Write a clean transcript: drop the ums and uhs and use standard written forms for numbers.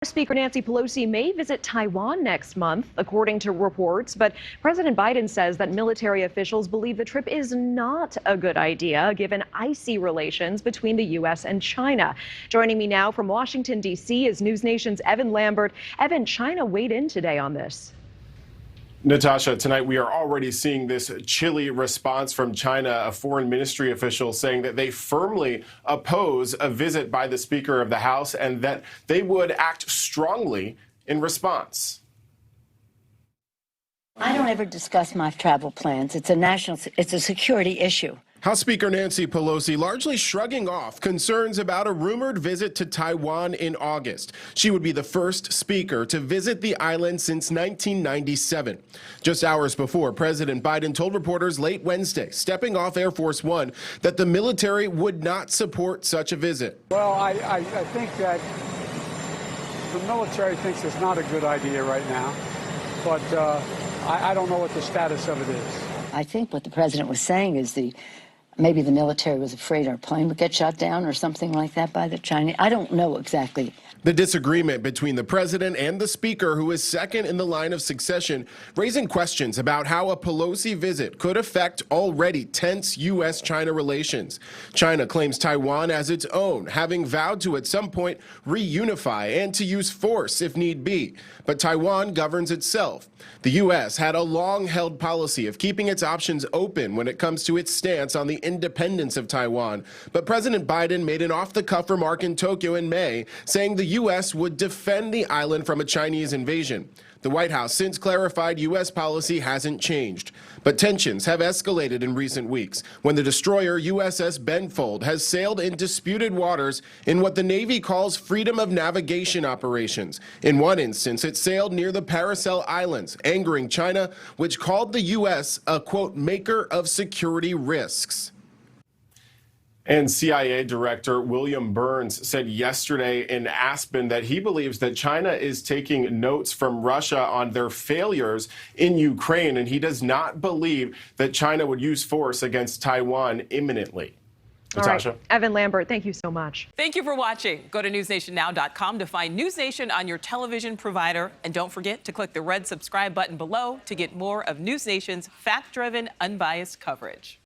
Speaker Nancy Pelosi may visit Taiwan next month, according to reports, but President Biden says that military officials believe the trip is not a good idea, given icy relations between the U.S. and China. Joining me now from Washington, D.C. is NewsNation's Evan Lambert. Evan, China weighed in today on this. Natasha, tonight we are already seeing this chilly response from China, a foreign ministry official saying that they firmly oppose a visit by the Speaker of the House and that they would act strongly in response. I don't ever discuss my travel plans. It's a security issue. House Speaker Nancy Pelosi largely shrugging off concerns about a rumored visit to Taiwan in August. She would be the first speaker to visit the island since 1997. Just hours before, President Biden told reporters late Wednesday, stepping off Air Force One, that the military would not support such a visit. Well, I think that the military thinks it's not a good idea right now, but I don't know what the status of it is. I think what the president was saying is maybe the military was afraid our plane would get shot down or something like that by the Chinese. I don't know exactly. The disagreement between the president and the speaker, who is second in the line of succession, raising questions about how a Pelosi visit could affect already tense U.S.-China relations. China claims Taiwan as its own, having vowed to at some point reunify and to use force if need be. But Taiwan governs itself. The U.S. had a long-held policy of keeping its options open when it comes to its stance on the independence of Taiwan. But President Biden made an off-the-cuff remark in Tokyo in May, saying the U.S. would defend the island from a Chinese invasion. The White House since clarified U.S. policy hasn't changed. But tensions have escalated in recent weeks when the destroyer USS Benfold has sailed in disputed waters in what the Navy calls freedom of navigation operations. In one instance, it sailed near the Paracel Islands, angering China, which called the U.S. a, quote, maker of security risks. And CIA Director William Burns said yesterday in Aspen that he believes that China is taking notes from Russia on their failures in Ukraine, and he does not believe that China would use force against Taiwan imminently. Natasha. All right. Evan Lambert, thank you so much. Thank you for watching. Go to newsnationnow.com to find NewsNation on your television provider. And don't forget to click the red subscribe button below to get more of NewsNation's fact-driven, unbiased coverage.